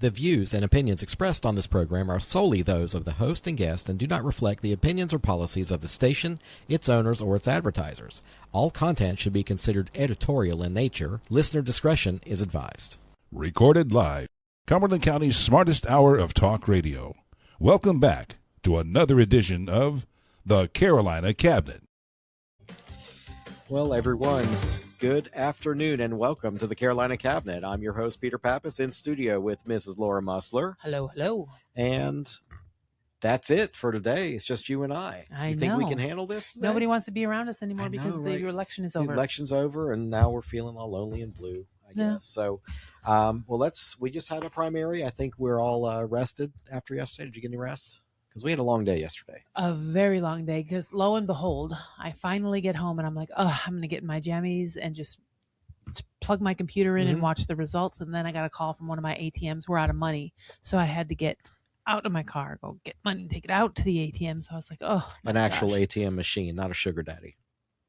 The views and opinions expressed on this program are solely those of the host and guest and do not reflect the opinions or policies of the station, its owners, or its advertisers. All content should be considered editorial in nature. Listener discretion is advised. Recorded live. Cumberland County's smartest hour of talk radio. Welcome back to another edition of the Carolina Cabinet. Well, everyone, good afternoon and welcome to the Carolina Cabinet. I'm your host, Peter Pappas, in studio with Mrs. Laura Mussler. Hello, hello. And that's it for today. It's just you and I. You think we can handle this today? Nobody wants to be around us anymore because the election is over. The election's over, and now we're feeling all lonely and blue, I guess. So, we just had a primary. I think we're all rested after yesterday. Did you get any rest? Because we had a long day yesterday. A very long day, because lo and behold, I finally get home and I'm like, I'm going to get in my jammies and just plug my computer in and watch the results. And then I got a call from one of my ATMs. We're out of money. So I had to get out of my car, go get money and take it out to the ATM. So I was like, an actual ATM machine, not a sugar daddy.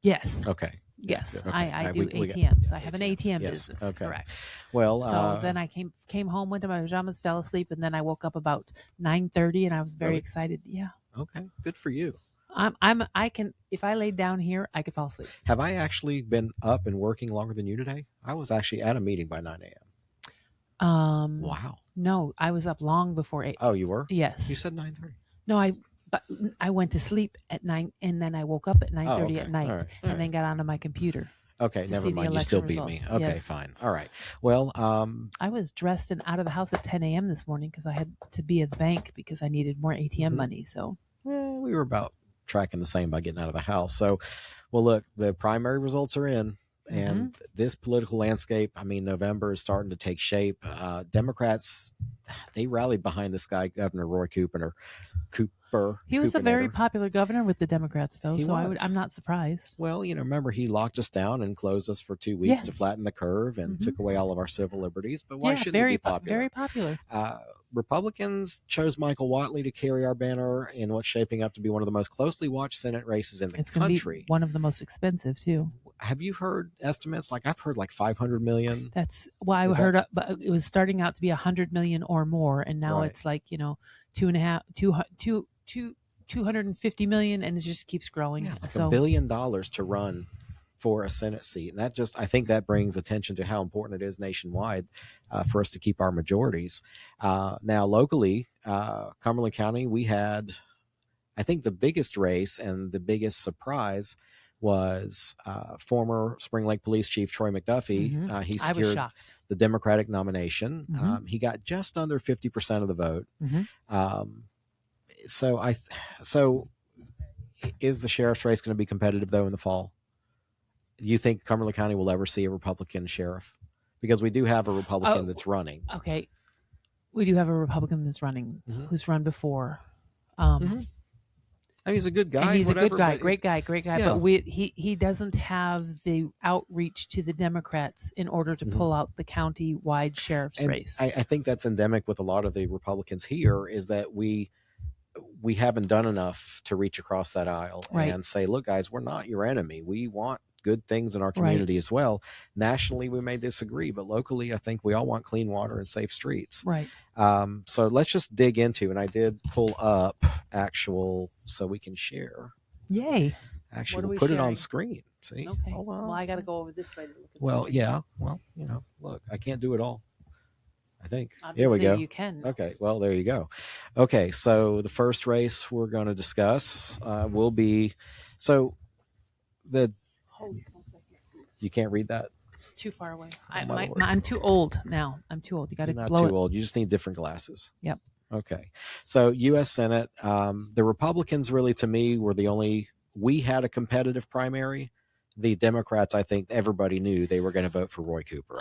Yes. Okay. Yes, okay. I do ATMs. I have an ATM business. Okay. Correct. Well, so then I came home, went to my pajamas, fell asleep, and then I woke up about 9:30, and I was very excited. Yeah. Okay. Good for you. I can, if I laid down here, I could fall asleep. Have I actually been up and working longer than you today? I was actually at a meeting by 9 a.m. Wow. No, I was up long before 8. Oh, you were? Yes. You said 9:30. No, but I went to sleep at 9, and then I woke up at 9:30 at night, and then got onto my computer. Okay, never mind. You still beat me. Okay, yes. Fine. All right. Well, I was dressed and out of the house at 10 a.m. this morning because I had to be at the bank because I needed more ATM money. So we were about tracking the same by getting out of the house. So, well, look, the primary results are in. And this political landscape, I mean, November is starting to take shape. Democrats, they rallied behind this guy, Governor Roy Cooper. He was a very popular governor with the Democrats, though, I'm not surprised. Well, remember, he locked us down and closed us for 2 weeks to flatten the curve and took away all of our civil liberties. But why shouldn't it be popular? Very popular. Republicans chose Michael Whatley to carry our banner in what's shaping up to be one of the most closely watched Senate races in the country. Be one of the most expensive, too. Have you heard estimates? I've heard $500 million. That's I heard, but it was starting out to be $100 million or more, and now it's $250 million, and it just keeps growing. Yeah, $1 billion to run for a Senate seat, and I think that brings attention to how important it is nationwide for us to keep our majorities. Now, locally, Cumberland County, we had, I think, the biggest race and the biggest surprise was former Spring Lake Police Chief Troy McDuffie. He secured the Democratic nomination. He got just under 50% of the vote. So is the sheriff's race going to be competitive, though, in the fall? Do you think Cumberland County will ever see a Republican sheriff? Because we do have a Republican that's running. Okay. We do have a Republican that's running who's run before. He's a good guy. And he's a good guy, great guy. Yeah. But he doesn't have the outreach to the Democrats in order to pull out the county-wide sheriff's race. I think that's endemic with a lot of the Republicans here is that we haven't done enough to reach across that aisle and say, look, guys, we're not your enemy. We want good things in our community as well. Nationally, we may disagree, but locally, I think we all want clean water and safe streets. Right. So let's just dig into, and I did pull up so we can share. Yay. Actually, we'll put it on screen. See? Okay. Hold on. Well, I got to go over this way. Well, yeah. Well, look, I can't do it all. I think. Here we go. You can. Okay. Well, there you go. Okay. So the first race we're going to discuss will be, you can't read that? It's too far away. I'm too old now. I'm too old. You got to blow it. Not too old. You just need different glasses. Yep. Okay. So U.S. Senate, the Republicans really, to me, were we had a competitive primary. The Democrats, I think everybody knew they were going to vote for Roy Cooper.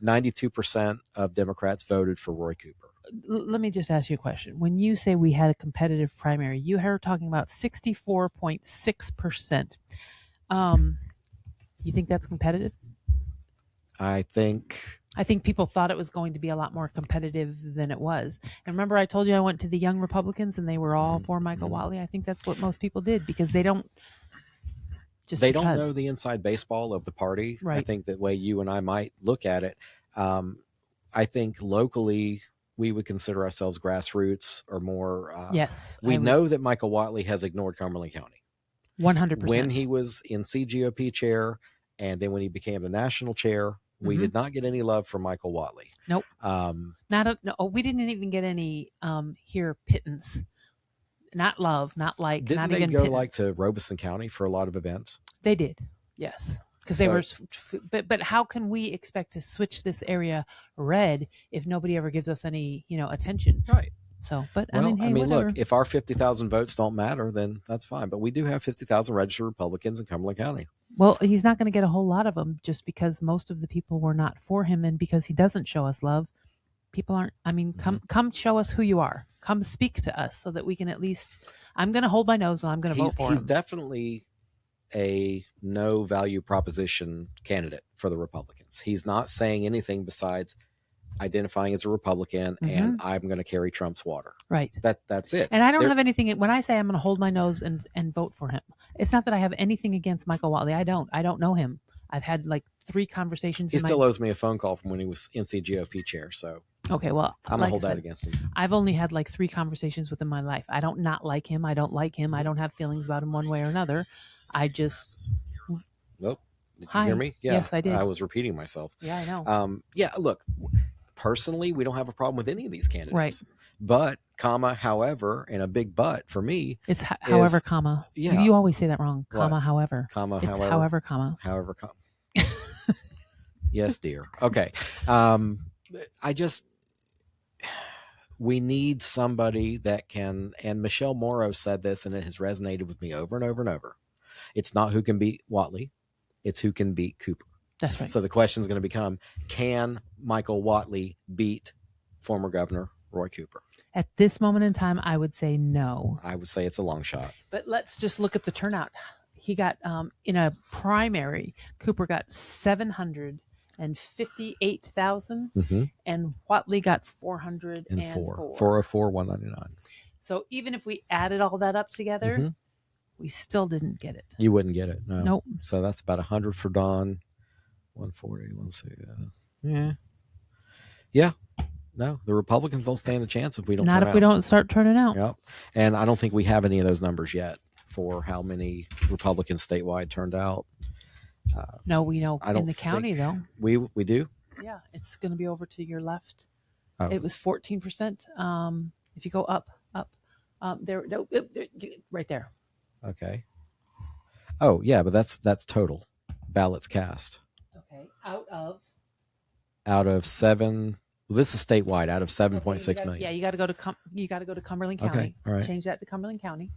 92% of Democrats voted for Roy Cooper. Let me just ask you a question. When you say we had a competitive primary, you are talking about 64.6%. You think that's competitive? I think people thought it was going to be a lot more competitive than it was. And remember, I told you I went to the Young Republicans and they were all for Michael Whatley. I think that's what most people did because they don't know the inside baseball of the party. Right. I think the way you and I might look at it, I think locally we would consider ourselves grassroots or more. Yes. We know that Michael Whatley has ignored Cumberland County. 100%. When he was in CGOP chair, and then when he became the national chair, we did not get any love from Michael Whatley. Nope. We didn't even get any here pittance. Not love, not like, Didn't not they even go pittance. like to Robeson County for a lot of events? They did, yes, because they were. But how can we expect to switch this area red if nobody ever gives us any attention? Right. So, but well, I mean, look, if our 50,000 votes don't matter, then that's fine. But we do have 50,000 registered Republicans in Cumberland County. Well, he's not going to get a whole lot of them just because most of the people were not for him, and because he doesn't show us love. People aren't. I mean, come show us who you are. Come speak to us so that we can at least. I'm going to hold my nose and I'm going to vote for him. He's definitely a no value proposition candidate for the Republicans. He's not saying anything besides identifying as a Republican and I'm going to carry Trump's water. Right. That's it. And I don't have anything. When I say I'm going to hold my nose and vote for him, it's not that I have anything against Michael Whatley. I don't know him. I've had like 3 conversations. He still owes me a phone call from when he was NCGOP chair. So okay, well, I'm gonna hold that against him. I've only had like 3 conversations with him in my life. I don't not like him. I don't like him. I don't have feelings about him one way or another. I just. Nope. Did you hear me? Yeah. Yes, I did. I was repeating myself. Yeah, I know. Yeah. Look, personally, we don't have a problem with any of these candidates. Right. But, however, and a big but for me. It's however, comma. Yeah. You always say that wrong. Comma, what? However. Comma, it's however. Comma. However, comma. Yes, dear. Okay. We need somebody that can, and Michelle Morrow said this, and it has resonated with me over and over and over. It's not who can beat Whatley. It's who can beat Cooper. That's right. So the question is going to become, can Michael Whatley beat former Governor Roy Cooper? At this moment in time, I would say no. I would say it's a long shot. But let's just look at the turnout. He got, in a primary, Cooper got 758,000 and Whatley got 404. 404, 199. So even if we added all that up together, we still didn't get it. You wouldn't get it. No. Nope. So that's about 100 for Don. 140. Let's see. Yeah. No, the Republicans don't stand a chance if we don't. Not if we don't start turning out. Yep. And I don't think we have any of those numbers yet for how many Republicans statewide turned out. No, we know in the county though. We do. Yeah, it's going to be over to your left. Oh. It was 14%. If you go up, there, right there. Okay. Oh yeah, but that's total ballots cast. Okay, out of 7. Well, this is statewide. Out of 7.6 million. Yeah, you got to go to Cumberland County. Okay, all right. Change that to Cumberland County.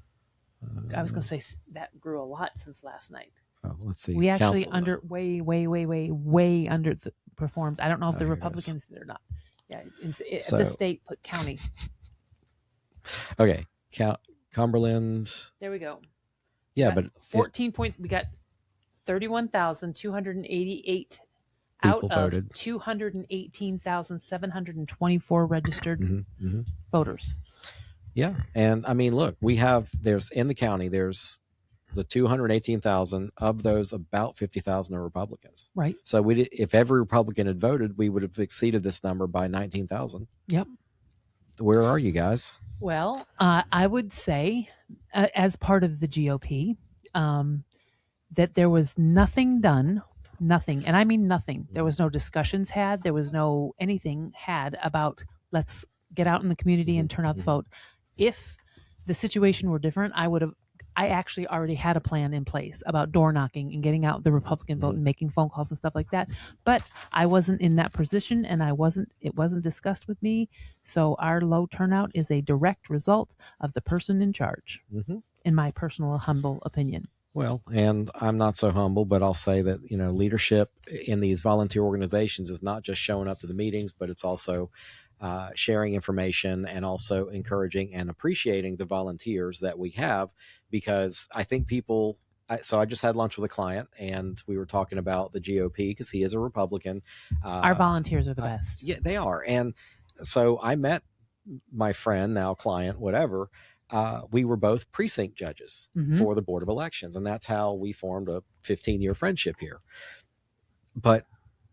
I was going to say that grew a lot since last night. Oh, let's see. We actually way under the performed. I don't know if the Republicans did or not. Yeah, the state put county. Okay, Cumberland. There we go. Yeah, but 14 points. We got 31,288 out of voted. 218,724 registered voters. Yeah, and I mean, look, there's in the county, there's the 218,000 of those, about 50,000 are Republicans. Right. So if every Republican had voted, we would have exceeded this number by 19,000. Yep. Where are you guys? Well, I would say, as part of the GOP, that there was nothing done, nothing, and I mean nothing. There was no discussions had. There was no anything had about let's get out in the community and turn out the vote. If the situation were different, I actually already had a plan in place about door knocking and getting out the Republican vote and making phone calls and stuff like that. But I wasn't in that position, and it wasn't discussed with me. So our low turnout is a direct result of the person in charge, in my personal humble opinion. Well, and I'm not so humble, but I'll say that, leadership in these volunteer organizations is not just showing up to the meetings, but it's also sharing information and also encouraging and appreciating the volunteers that we have, because I think so I just had lunch with a client and we were talking about the GOP because he is a Republican. Our volunteers are the best. Yeah, they are. And so I met my friend, now client, whatever. We were both precinct judges for the Board of Elections. And that's how we formed a 15-year friendship here. But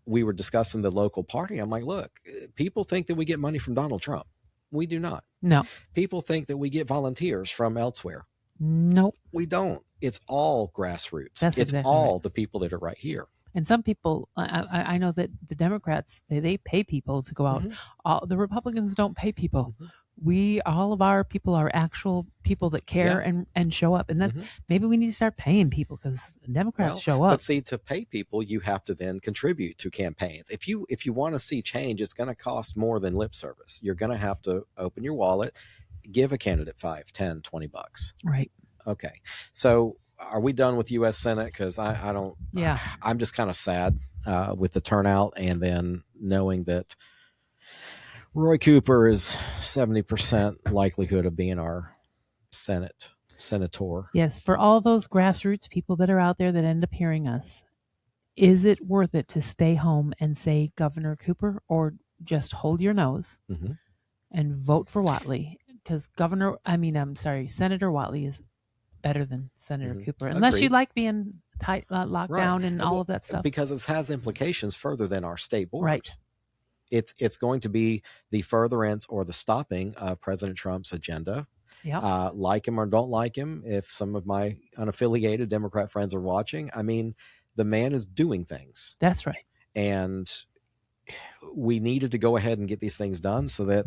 we were discussing the local party. I'm like, look, people think that we get money from Donald Trump. We do not. No. People think that we get volunteers from elsewhere. Nope. We don't. It's all grassroots. That's it's exactly all right. the people that are right here. And some people, I know that the Democrats, they pay people to go out. Mm-hmm. The Republicans don't pay people. Mm-hmm. All of our people are actual people that care and show up. And that maybe we need to start paying people, because Democrats show up. But see, to pay people, you have to then contribute to campaigns. If you want to see change, it's going to cost more than lip service. You're going to have to open your wallet, give a candidate $5, $10, $20. Right. Okay. So are we done with U.S. Senate? Because I don't. Yeah. I'm just kind of sad with the turnout, and then knowing that Roy Cooper is 70% likelihood of being our senator. Yes, for all those grassroots people that are out there that end up hearing us, is it worth it to stay home and say Governor Cooper, or just hold your nose and vote for Whatley? Because Senator Whatley is better than Senator Cooper, unless you like being locked down and all of that stuff. Because it has implications further than our state borders. Right. It's going to be the furtherance or the stopping of President Trump's agenda. Yeah. Like him or don't like him, if some of my unaffiliated Democrat friends are watching, I mean, the man is doing things. That's right. And we needed to go ahead and get these things done so that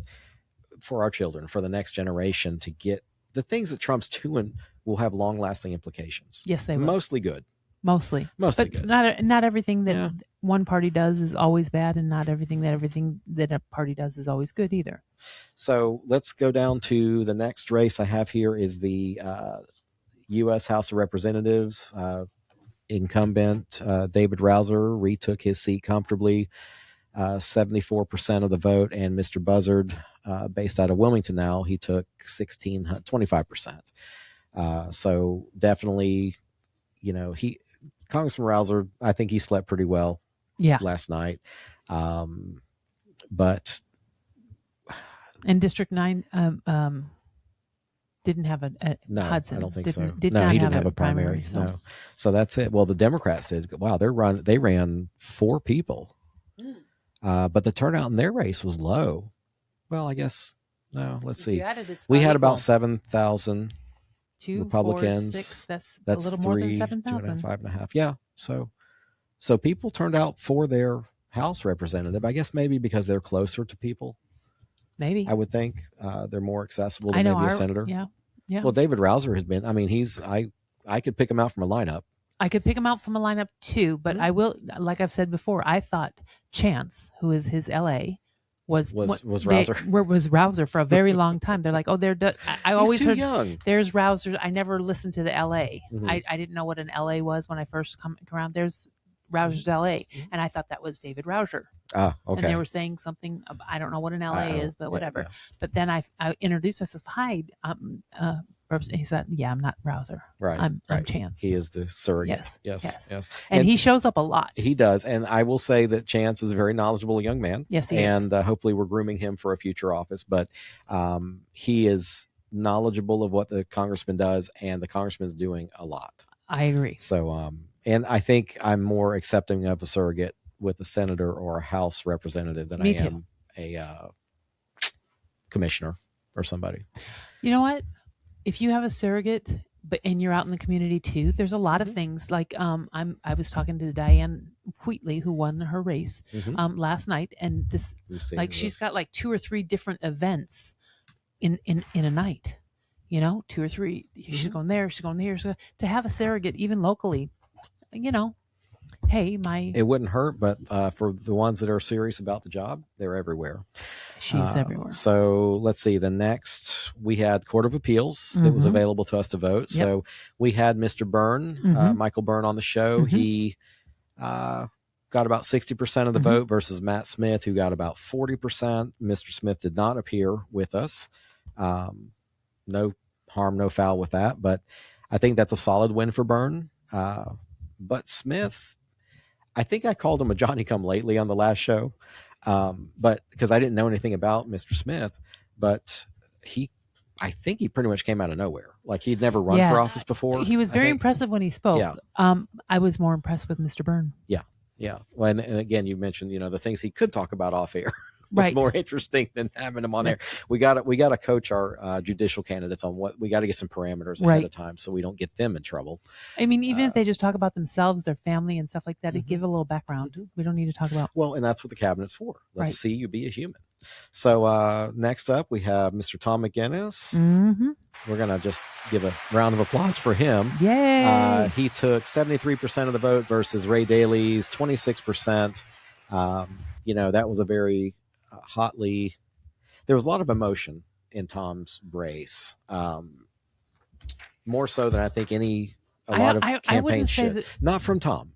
for our children, for the next generation, to get the things that Trump's doing will have long-lasting implications. Yes, they will. Mostly good. Mostly good. Not everything that one party does is always bad, and not everything that a party does is always good either. So let's go down to the next race I have here is the U.S. House of Representatives. Incumbent David Rouser retook his seat comfortably, 74% of the vote, and Mr. Buzzard, based out of Wilmington now, he took 25%. So definitely, Congressman Rouser, I think he slept pretty well last night. But and District 9 didn't have a no, Hudson. I don't think he didn't have a primary. So. No. So that's it. Well, the Democrats said, wow, they ran 4 people. But the turnout in their race was low. Well, I guess, no, let's see. We had about 7,000 Republicans. 4, 6, that's a little 3, more than 7,000. 5.5. Yeah. So people turned out for their House representative. I guess maybe because they're closer to people. Maybe. I would think they're more accessible than maybe a senator. Yeah. Yeah. Well, David Rouser has been, I mean, I could pick him out from a lineup. I could pick him out from a lineup too, but I will, like I've said before, I thought Chance, who is his LA, was Rouser. Was Rouser for a very long time. They're like, oh, I always heard young. There's Rouser. I never listened to the LA. I didn't know what an LA was when I first come around. There's Rouser's LA, and I thought that was David Rouser. Ah, okay. And they were saying something. I don't know what an LA is, but whatever. Yeah. But then I introduced myself. Hi, he said, "Yeah, I'm not Rouser. Right, I'm Chance. He is the surrogate. Yes. And he shows up a lot. He does, and I will say that Chance is a very knowledgeable young man. Yes, he is. And hopefully, we're grooming him for a future office. But he is knowledgeable of what the congressman does, and the congressman's doing a lot. I agree. So, and I think I'm more accepting of a surrogate with a senator or a House representative than I am a commissioner or somebody. You know what? If you have a surrogate, and you're out in the community too, there's a lot of things. Like I was talking to Diane Wheatley, who won her race last night, and she's got like 2 or 3 different events in a night. 2 or 3. She's going there. She's going here. So to have a surrogate, even locally, hey, it wouldn't hurt, but for the ones that are serious about the job, they're everywhere. She's everywhere. So let's see. The next, we had Court of Appeals that was available to us to vote. Yep. So we had Mr. Byrne, Michael Byrne, on the show. He got about 60% of the vote versus Matt Smith, who got about 40%. Mr. Smith did not appear with us. No harm, no foul with that. But I think that's a solid win for Byrne. But Smith, I think I called him a Johnny-come-lately on the last show, but because I didn't know anything about Mr. Smith, but I think he pretty much came out of nowhere. Like he'd never run for office before. He was very impressive when he spoke. Yeah. I was more impressed with Mr. Byrne. Yeah. Yeah. Well, and again, you mentioned, the things he could talk about off air was Right. more interesting than having him on air. We got to coach our judicial candidates on what we got to get some parameters ahead of time so we don't get them in trouble. I mean, even if they just talk about themselves, their family and stuff like that, to give a little background. We don't need to talk about. Well, and that's what the cabinet's for. Let's see you be a human. So next up, we have Mr. Tom McGinnis. We're going to just give a round of applause for him. Yay! He took 73% of the vote versus Ray Daley's 26%. That was a very hotly, there was a lot of emotion in Tom's race. More so than I think a lot of campaigns should. Not from Tom.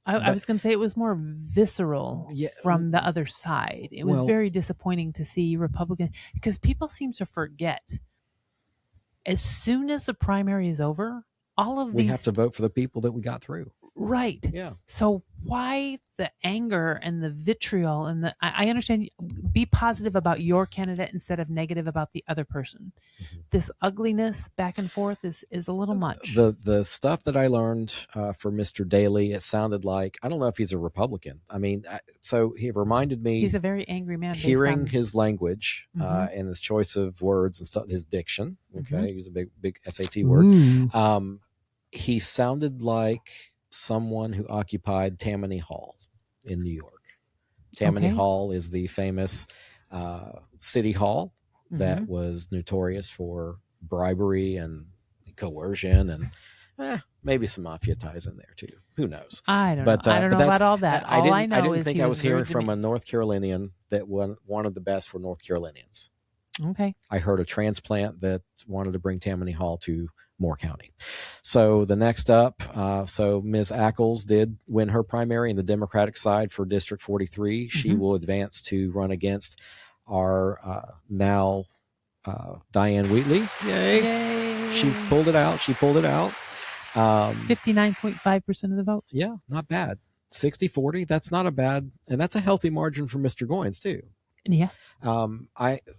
I was going to say it was more visceral from the other side. It was very disappointing to see Republicans, because people seem to forget. As soon as the primary is over, we have to vote for the people that we got through. Right. Yeah. So why the anger and the vitriol and I understand, be positive about your candidate instead of negative about the other person. This ugliness back and forth is a little much. The stuff that I learned for Mr. Daley, it sounded like, I don't know if he's a Republican. I mean, so he reminded me. He's a very angry man. Hearing his language and his choice of words and stuff, his diction. Okay. He was a big SAT word. He sounded like someone who occupied Tammany Hall in New York. Tammany Hall is the famous city hall that was notorious for bribery and coercion and maybe some mafia ties in there too. Who knows? I don't know. I don't know about all that. I didn't think I was hearing from a North Carolinian that wanted the best for North Carolinians. Okay. I heard a transplant that wanted to bring Tammany Hall to Moore County. So the next up, so Ms. Ackles did win her primary in the Democratic side for District 43. She will advance to run against our now Diane Wheatley. Yay. She pulled it out. 59.5% of the vote. Yeah, not bad. 60-40. That's not a bad, and that's a healthy margin for Mr. Goins too. Yeah.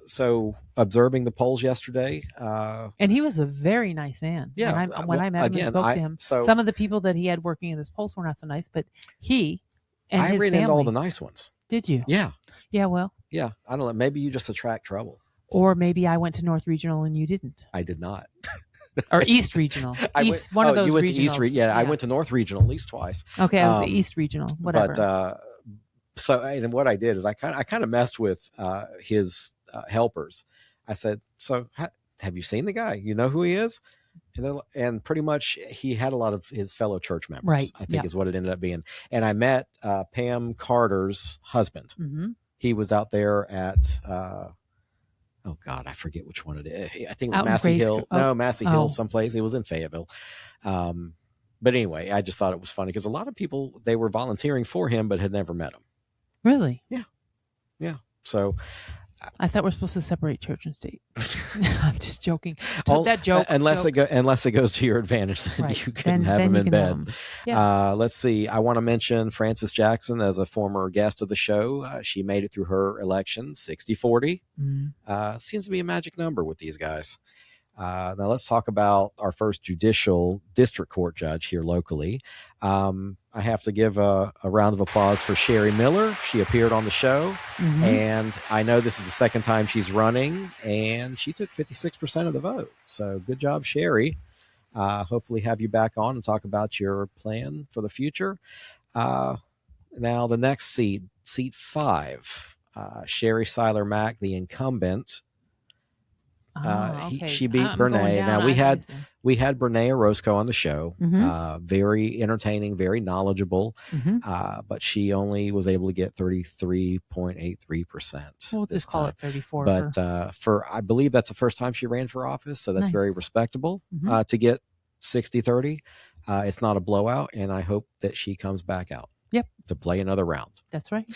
So observing the polls yesterday, and he was a very nice man. Yeah. When I met him and spoke to him, some of the people that he had working at his polls were not so nice, but he and his ran family, into all the nice ones. Did you? Yeah. Yeah. Well. Yeah. I don't know. Maybe you just attract trouble. Or maybe I went to North Regional and you didn't. I did not. Or East Regional. One of those you went regionals. To East yeah, I went to North Regional at least twice. Okay, I was the East Regional. Whatever. But so, and what I did is I kind of messed with his helpers. I said, "So, have you seen the guy? You know who he is?" And pretty much he had a lot of his fellow church members. Right. I think is what it ended up being. And I met Pam Carter's husband. He was out there at. Oh God, I forget which one it is. I think it was Massey Hill. No, Massey Hill, someplace. It was in Fayetteville. But anyway, I just thought it was funny because a lot of people, they were volunteering for him, but had never met him. Really? Yeah. Yeah. So I thought we're supposed to separate church and state. I'm just joking. That joke. Unless it goes to your advantage, then you can have him in bed. Yeah. Let's see. I want to mention Frances Jackson as a former guest of the show. She made it through her election, 60-40. Seems to be a magic number with these guys. Now let's talk about our first judicial district court judge here locally. I have to give a round of applause for Sherry Miller. She appeared on the show, and I know this is the second time she's running, and she took 56% of the vote. So good job, Sherry. Hopefully have you back on and talk about your plan for the future. Now the next seat 5, Sherry Seiler Mack, the incumbent. She beat Brene. Now we had Brene Orozco on the show. Very entertaining, very knowledgeable. But she only was able to get 33.83%. We'll just call it 34. But I believe that's the first time she ran for office, so that's very respectable. To get 60-30, it's not a blowout, and I hope that she comes back out. Yep. To play another round. That's right.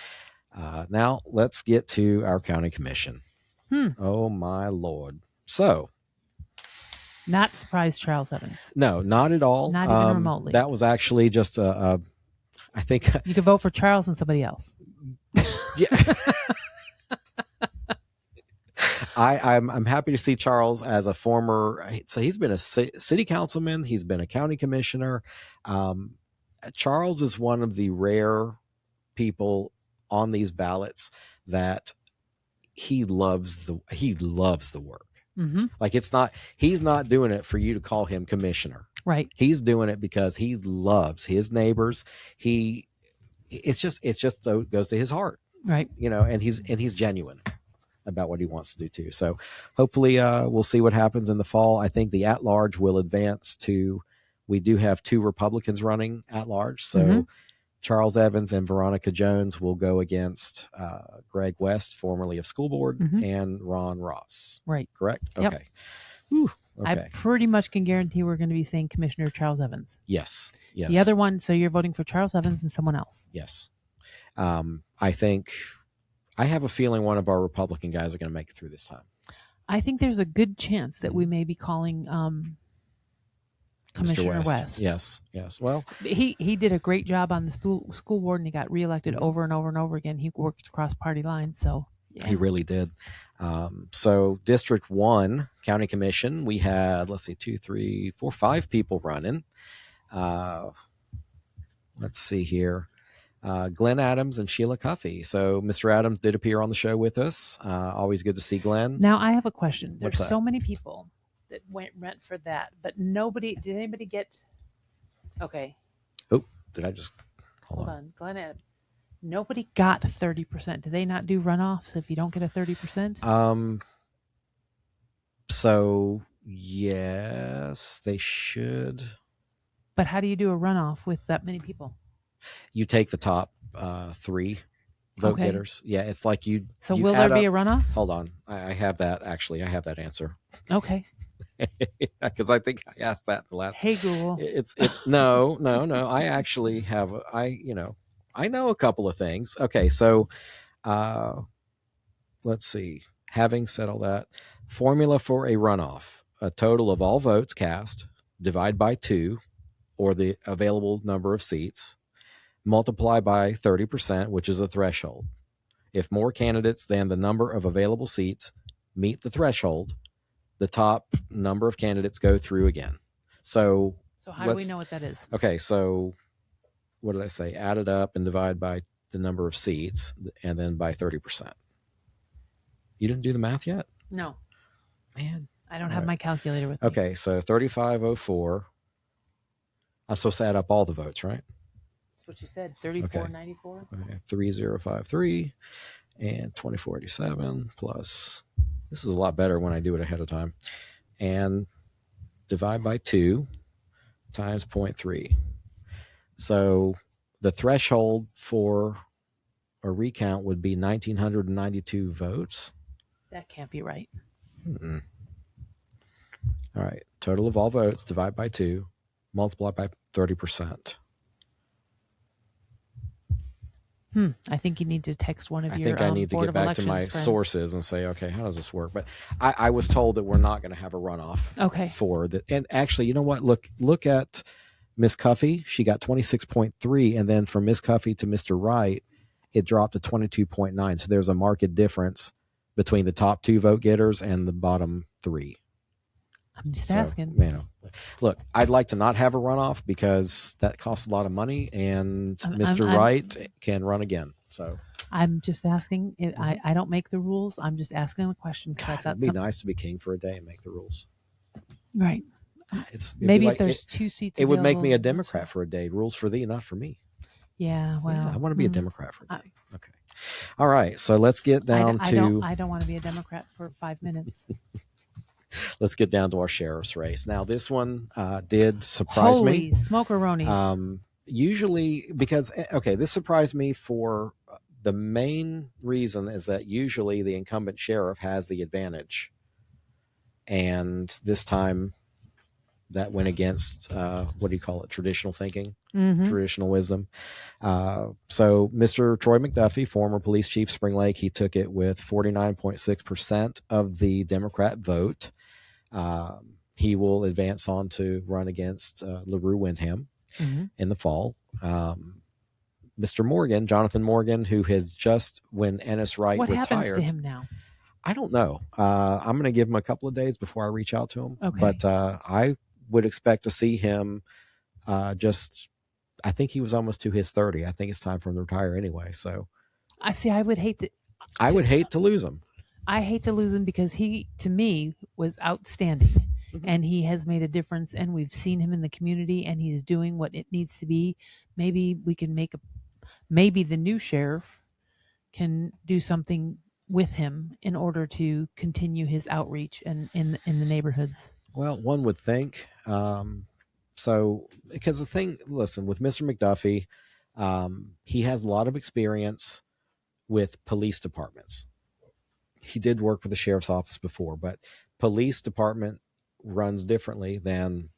Now let's get to our county commission. Oh my Lord. So, not surprised Charles Evans. No, not at all. Not even remotely. That was actually just I think you could vote for Charles and somebody else. Yeah. I'm happy to see Charles as a former. So he's been a city councilman. He's been a county commissioner. Charles is one of the rare people on these ballots that he loves the work. Mm-hmm. Like he's not doing it for you to call him commissioner. Right. He's doing it because he loves his neighbors. It's just so it goes to his heart. Right. And he's genuine about what he wants to do too. So hopefully we'll see what happens in the fall. I think the at-large will advance to, we do have 2 Republicans running at large. So Mm-hmm. Charles Evans and Veronica Jones will go against Greg West, formerly of school board, Mm-hmm. and Ron Ross. Right. Correct? Yep. Okay. Whew. Okay. I pretty much can guarantee we're going to be saying Commissioner Charles Evans. Yes. The other one, so you're voting for Charles Evans and someone else. Yes. I have a feeling one of our Republican guys are going to make it through this time. I think there's a good chance that we may be calling Commissioner West. Yes. Well, he did a great job on the school board, and he got reelected over and over and over again. He worked across party lines, so yeah. He really did. So District 1 County Commission, we had 5 people running. Let's see here. Glenn Adams and Sheila Cuffey. So Mr. Adams did appear on the show with us. Always good to see Glenn. Now I have a question. What's There's that? so many people that went for that, but did anybody get? Okay. Oh, did I just hold on? Glenn Adams. Nobody got 30%. Do they not do runoffs if you don't get a 30%? So yes, they should. But how do you do a runoff with that many people? You take the top 3 vote getters. Yeah, it's like you. So you will there be a runoff? Hold on, I have that actually. I have that answer. Okay. Because I think I asked that the last. Hey Google. It's no. I actually have. I know a couple of things. Okay, so let's see. Having said all that, formula for a runoff: a total of all votes cast, divide by 2, or the available number of seats, multiply by 30%, which is a threshold. If more candidates than the number of available seats meet the threshold, the top number of candidates go through again. So how do we know what that is? Okay, so what did I say? Add it up and divide by the number of seats, and then by 30%. You didn't do the math yet? No. Man. I don't have my calculator with me. Okay, so 3504. I'm supposed to add up all the votes, right? That's what you said. 3494. Okay. 3053 and 2487 plus. This is a lot better when I do it ahead of time. And divide by 2 times 0.3. So the threshold for a recount would be 1,992 votes. That can't be right. Mm-mm. All right. Total of all votes, divide by 2, multiply by 30%. I think you need to text one of your. I think I need to get back to my sources and say, okay, how does this work? But I was told that we're not going to have a runoff. Okay. For that, and actually, you know what? Look at Miss Cuffey. She got 26.3, and then from Miss Cuffey to Mr. Wright, it dropped to 22.9. So there's a marked difference between the top 2 vote getters and the bottom 3. I'm just asking. Look, I'd like to not have a runoff because that costs a lot of money, and Mr. Wright can run again. So I'm just asking. I don't make the rules. I'm just asking a question. It'd be nice to be king for a day and make the rules. Right. Maybe if there's 2 seats. It would make me a Democrat for a day. Rules for thee, not for me. Yeah. Well, I want to be a Democrat for a day. Okay. All right. So let's get down to. I don't want to be a Democrat for 5 minutes. Let's get down to our sheriff's race. Now, this one did surprise me. Holy smokeronies. Usually, because, this surprised me for the main reason is that usually the incumbent sheriff has the advantage. And this time that went against, traditional thinking, traditional wisdom. So Mr. Troy McDuffie, former police chief, Spring Lake, he took it with 49.6% of the Democrat vote. He will advance on to run against LaRue Windham in the fall. Mr. Morgan, Jonathan Morgan, who has just, when Ennis Wright retired. What happens to him now? I don't know. I'm going to give him a couple of days before I reach out to him. Okay. But I would expect to see him I think he was almost to his 30. I think it's time for him to retire anyway. So I see. I would hate to. I would hate to lose him. I hate to lose him because he, to me, was outstanding. Mhm. And he has made a difference, and we've seen him in the community, and he's doing what it needs to be. Maybe we can maybe the new sheriff can do something with him in order to continue his outreach and in the neighborhoods. Well, one would think. So, because the thing, listen, with Mr. McDuffie, he has a lot of experience with police departments. He did work with the sheriff's office before, but police department runs differently than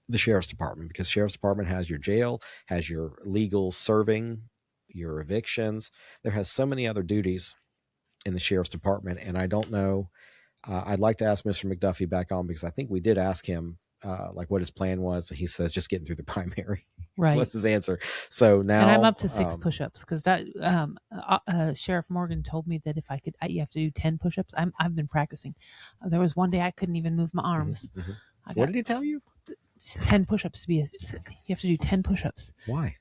the sheriff's department, because sheriff's department has your jail, has your legal serving, your evictions. There has so many other duties in the sheriff's department. And I don't know, I'd like to ask Mr. McDuffie back on, because I think we did ask him like what his plan was. He says just getting through the primary. Right. What's his answer? So now, and I'm up to 6 push-ups, because Sheriff Morgan told me that if I could, you have to do 10 push-ups. I've been practicing. There was one day I couldn't even move my arms. Mm-hmm. What did he tell you? Just 10 push-ups you have to do 10 push-ups. Why?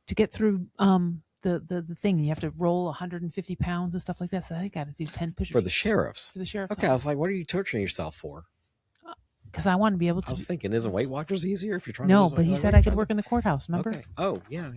To get through the thing. You have to roll 150 pounds and stuff like that. So I got to do 10 push-ups. For the sheriffs? For the sheriff's Okay, office. I was like, what are you torturing yourself for? Because I want to be able to. I was thinking, isn't Weight Watchers easier if you're trying no, to... No, but he said I could work in the courthouse, remember? Okay. Oh, yeah.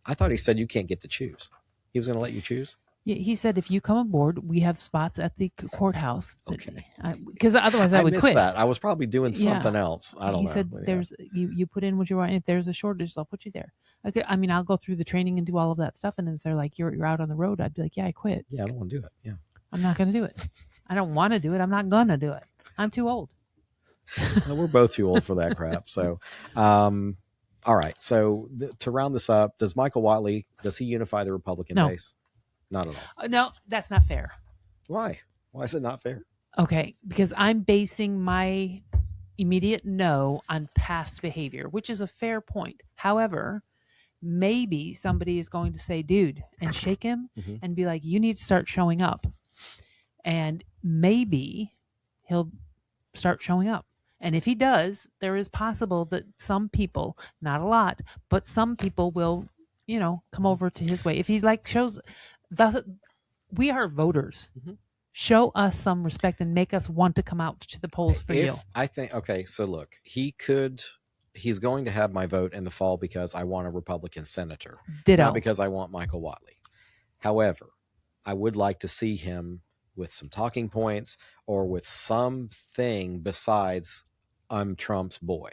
I thought he said you can't get to choose. He was going to let you choose? Yeah, he said if you come aboard, we have spots at the courthouse. Okay. Because otherwise I would missed quit. That. I was probably doing something else. I don't know. He said there's you put in what you want. If there's a shortage, they'll put you there. Okay, I mean, I'll go through the training and do all of that stuff. And if they're like, you're out on the road, I'd be like, yeah, I quit. Yeah, I don't want to do it. Yeah. I'm not going to do it. I don't want to do it. I'm not going to do it. I'm too old. Well, we're both too old for that crap. So, all right. So to round this up, does Michael Whatley, does he unify the Republican base? Not at all. No, that's not fair. Why? Why is it not fair? Okay, because I'm basing my immediate no on past behavior, which is a fair point. However, maybe somebody is going to say, dude, and shake him and be like, you need to start showing up. And maybe he'll start showing up. And if he does, there is possible that some people, not a lot, but some people will, come over to his way. If he shows we are voters. Show us some respect and make us want to come out to the polls for you. I think, okay, so look, he's going to have my vote in the fall because I want a Republican senator. Ditto. Not because I want Michael Whatley. However, I would like to see him with some talking points or with something besides I'm Trump's boy.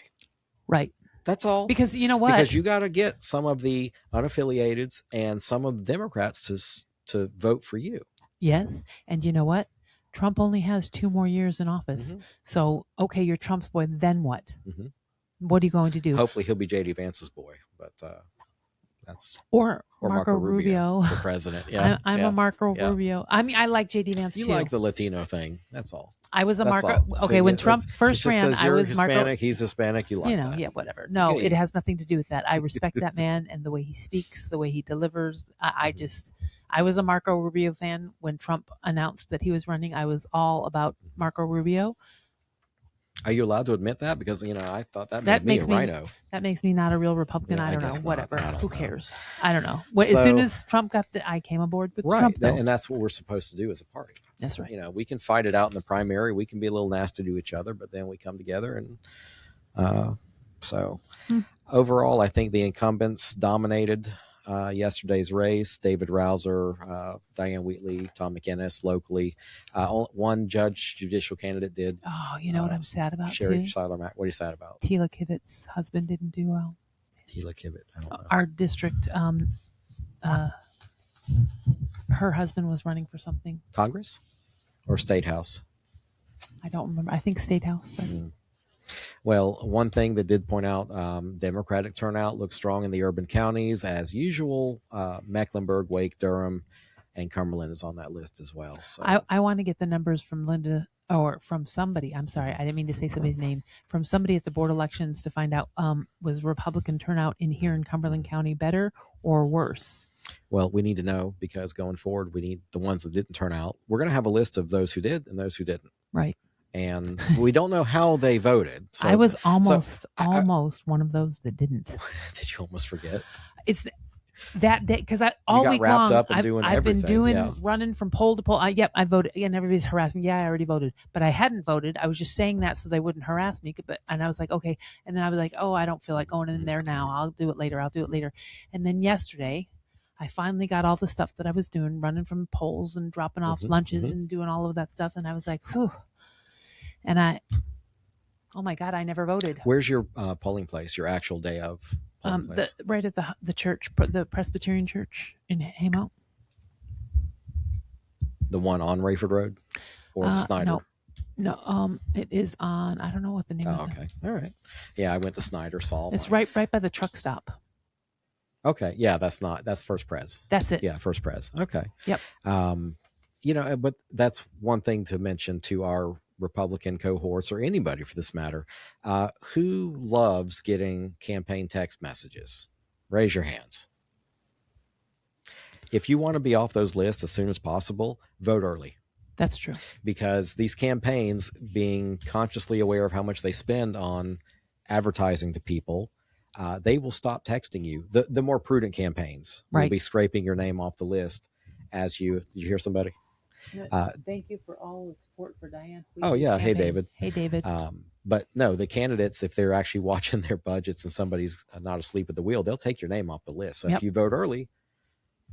Right. That's all. Because you know what? Because you got to get some of the unaffiliateds and some of the Democrats to vote for you. Yes. And you know what? Trump only has 2 more years in office. So, okay, you're Trump's boy. Then what? What are you going to do? Hopefully he'll be J.D. Vance's boy. But that's... Or Marco Rubio. The president. Yeah, I'm a Marco Rubio. I mean, I like J.D. Vance too. You like the Latino thing. That's all. I was a That's Marco. all. Okay, See, when Trump first ran, I was Hispanic, Marco. He's Hispanic. You like that. Yeah, whatever. No, it has nothing to do with that. I respect that man and the way he speaks, the way he delivers. I was a Marco Rubio fan when Trump announced that he was running. I was all about Marco Rubio. Are you allowed to admit that? Because, I thought that made me a rhino. That makes me not a real Republican. Yeah, I don't know. not. Whatever. Who know. cares? I don't know. As soon as Trump got I came aboard with Trump. And that's what we're supposed to do as a party. That's right. We can fight it out in the primary. We can be a little nasty to each other, but then we come together. And overall, I think the incumbents dominated yesterday's race. David Rouser, Diane Wheatley, Tom McInnes locally. One judicial candidate did. Oh, you know what I'm sad about Sherry too? Seiler Mack. What are you sad about? Tila Kivett's husband didn't do well. Tila Kivett. I don't know. Our district, her husband was running for something. Congress or State House? I don't remember. I think State House. But... Well, one thing that did point out, Democratic turnout looks strong in the urban counties as usual. Mecklenburg, Wake, Durham, and Cumberland is on that list as well. So I want to get the numbers from Linda or from somebody. I'm sorry, I didn't mean to say somebody's name. From somebody at the board elections to find out was Republican turnout here in Cumberland County better or worse? Well, we need to know, because going forward, we need the ones that didn't turn out. We're going to have a list of those who did and those who didn't. Right. and we don't know how they voted. So I was almost one of those that didn't. Did you almost forget? It's that day because all week long I've been doing running from poll to poll. Yep, I voted. Again, everybody's harassed me. Yeah, I already voted, but I hadn't voted. I was just saying that so they wouldn't harass me. And I was like, okay. And then I was like, oh, I don't feel like going in there now. I'll do it later. And then yesterday, I finally got all the stuff that I was doing, running from polls and dropping off lunches and doing all of that stuff. And I was like, whew. And oh my God, I never voted. Where's your polling place? Your actual day of? Right at the church, the Presbyterian Church in Haymount. The one on Rayford Road, or the Snyder? No. It is on. I don't know what the name. Oh, okay, all right. Yeah, I went to Snyder. Saw it's right by the truck stop. Okay, yeah, that's First Pres. That's it. Yeah, First Pres. Okay. Yep. But that's one thing to mention to our Republican cohorts, or anybody for this matter, who loves getting campaign text messages. Raise your hands. If you want to be off those lists as soon as possible, vote early. That's true. Because these campaigns, being consciously aware of how much they spend on advertising to people, they will stop texting you. The more prudent campaigns will be scraping your name off the list as you hear somebody? Thank you for all the support for Diane. Oh yeah. Campaign. Hey David. But no, the candidates, if they're actually watching their budgets and somebody's not asleep at the wheel, they'll take your name off the list. So if you vote early,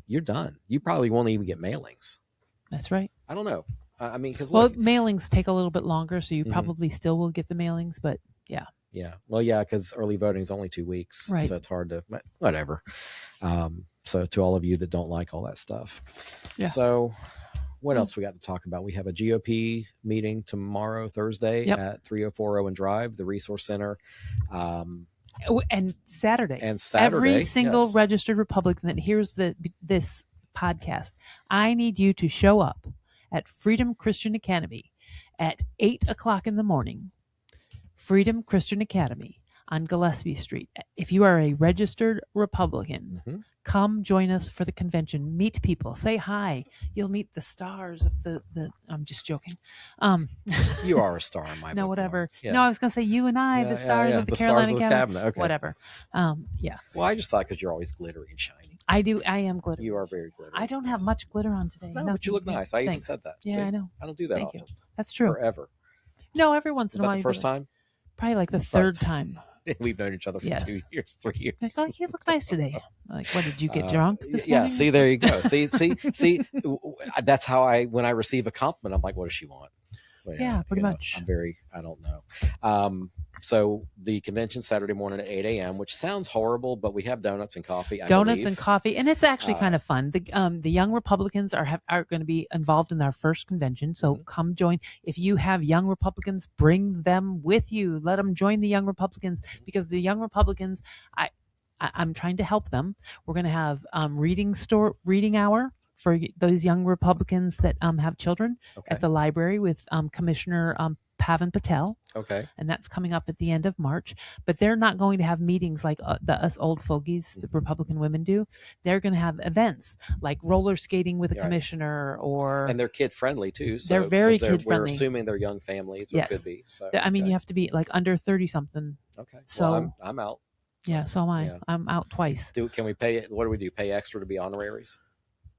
you're done. You probably won't even get mailings. That's right. I don't know. I mean, because mailings take a little bit longer, so you probably still will get the mailings, but yeah. Yeah. Well, yeah, because early voting is only 2 weeks, right. So it's hard to, whatever. So to all of you that don't like all that stuff. Yeah. So what else we got to talk about? We have a GOP meeting tomorrow, Thursday at 3040 Owen Drive, the Resource Center. And Saturday. Every single registered Republican that hears this podcast, I need you to show up at Freedom Christian Academy at 8:00 in the morning. Freedom Christian Academy on Gillespie Street. If you are a registered Republican, come join us for the convention. Meet people. Say hi. You'll meet the stars of the I'm just joking. You are a star in my book. No, whatever. Yeah. No, I was going to say you and I, the stars of the Carolina Cabinet. Okay. Whatever. Yeah. Well, I just thought because you're always glittery and shiny. I do. I am glittery. You are very glittery. I don't have much glitter on today. No, but you look nice. I even said that. Yeah, see? I know. I don't do that often. You. That's true. Forever. No, every once in a while. Is that the first time? Probably like the third time. We've known each other for 2 years, 3 years. Like, oh, you look nice today. Like, what, did you get drunk this morning? See, there you go. See, that's how when I receive a compliment, I'm like, what does she want? Well, yeah, pretty much. I don't know. So the convention Saturday morning at 8 a.m., which sounds horrible, but we have donuts and coffee. And coffee, and it's actually kind of fun. The young Republicans are going to be involved in our first convention, so come join. If you have young Republicans, bring them with you. Let them join the young Republicans, because the young Republicans, I'm trying to help them. We're going to have reading hour for those young Republicans that have children at the library with Commissioner Pavan Patel. Okay. And that's coming up at the end of March. But they're not going to have meetings like us old fogies, the Republican women do. They're going to have events like roller skating with a commissioner, and they're kid friendly too. So they're very kid friendly. We're assuming they're young families, or could be. So I mean, you have to be like under 30 something. Okay. So well, I'm out. Yeah, so am I. Yeah. I'm out twice. Can we pay? What do we do? Pay extra to be honoraries?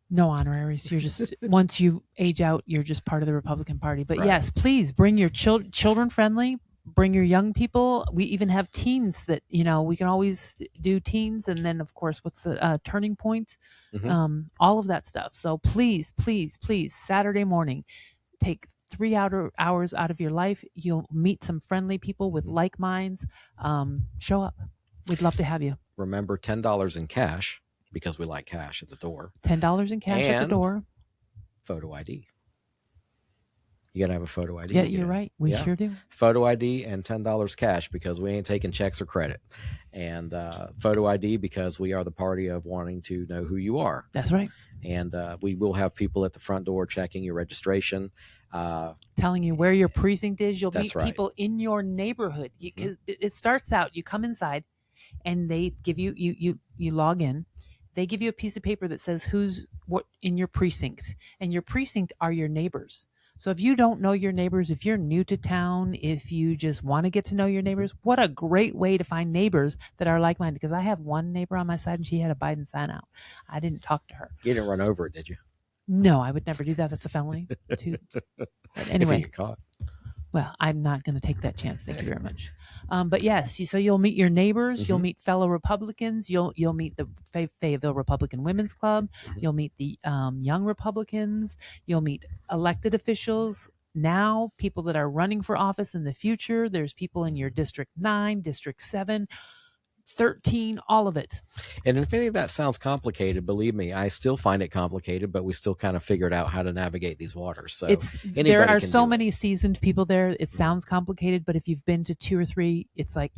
No honoraries. You're just once you age out, you're just part of the Republican Party. But yes, please bring your children friendly. Bring your young people. We even have teens that we can always do teens, and then of course, what's the turning point? All of that stuff. So please, Saturday morning, take 3 hours out of your life. You'll meet some friendly people with like minds. Show up. We'd love to have you. Remember, $10 in cash, because we like cash at the door. $10 in cash at the door. Photo ID. You got to have a photo ID. Yeah, you're right. We sure do. Photo ID and $10 cash, because we ain't taking checks or credit. And photo ID because we are the party of wanting to know who you are. That's right. And we will have people at the front door checking your registration. Telling you where your precinct is. You'll meet people in your neighborhood. Because it starts out, you come inside and they give you, you log in. They give you a piece of paper that says who's what in your precinct, and your precinct are your neighbors. So if you don't know your neighbors, if you're new to town, if you just want to get to know your neighbors, what a great way to find neighbors that are like-minded. Because I have one neighbor on my side and she had a Biden sign out. I didn't talk to her. You didn't run over it, did you? No, I would never do that. That's a felony. But If anyway, you get caught. well, I'm not going to take that chance. Thank you very much. But yes, so you'll meet your neighbors, you'll meet fellow Republicans, you'll meet the Fayetteville Republican Women's Club, you'll meet the Young Republicans, you'll meet elected officials now, people that are running for office in the future. There's people in your District 9, District 7, 13, all of it. And if any of that sounds complicated, believe me, I still find it complicated, but we still kind of figured out how to navigate these waters. So there are so many seasoned people there. It sounds complicated, but if you've been to 2 or 3, it's like,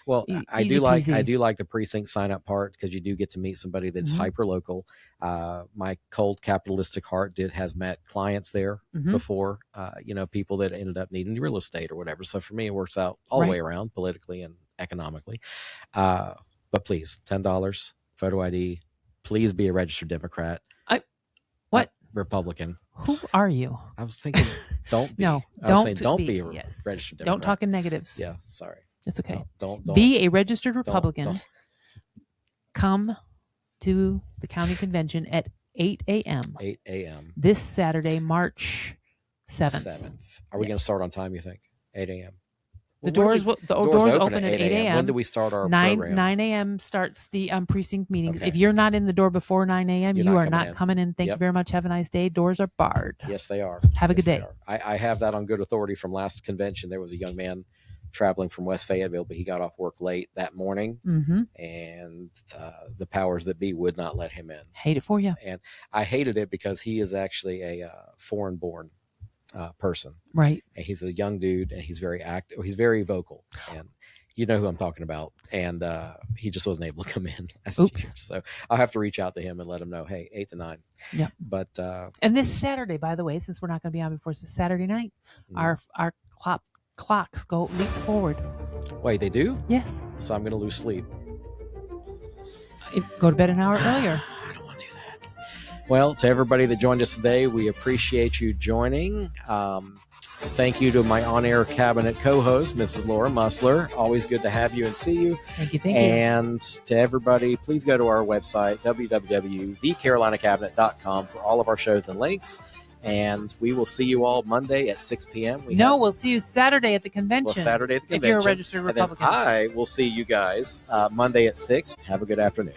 well, I do like the precinct sign up part, because you do get to meet somebody that's hyper local. My cold capitalistic heart has met clients there before, people that ended up needing real estate or whatever. So for me, it works out all the way around, politically and economically. But please, $10 photo ID. Please be a registered Democrat. What? Republican. Who are you? I was thinking, don't be. No, don't be a registered Democrat. Don't talk in negatives. Yeah, sorry. It's okay. Don't be a registered Republican. Don't. Come to the county convention at 8 a.m. 8 a.m. this Saturday, March 7th. Are we going to start on time, you think? 8 a.m. The doors open at 8 a.m. When do we start our program? 9 a.m. starts the precinct meetings. Okay. If you're not in the door before 9 a.m., you are not coming in. Thank you very much. Have a nice day. Doors are barred. Yes, they are. Have a good day. I have that on good authority from last convention. There was a young man traveling from West Fayetteville, but he got off work late that morning, and the powers that be would not let him in. Hate it for you. And I hated it because he is actually a foreign-born person. Right. And he's a young dude, and he's very active. He's very vocal, and you know who I'm talking about. And he just wasn't able to come in. So I'll have to reach out to him and let him know, hey, 8 to 9. Yeah. But and this Saturday, by the way, since we're not going to be on before Saturday night, our clocks go leap forward. Wait, they do? Yes. So I'm going to lose sleep. Go to bed an hour earlier. I don't want to do that. Well, to everybody that joined us today, we appreciate you joining. Thank you to my on-air cabinet co-host, Mrs. Laura Mussler. Always good to have you and see you. Thank you. And to everybody, please go to our website, www.thecarolinacabinet.com, for all of our shows and links. And we will see you all Monday at 6 p.m. We'll see you Saturday at the convention. Well, Saturday at the convention. If you're a registered Republican. And then I will see you guys Monday at 6. Have a good afternoon.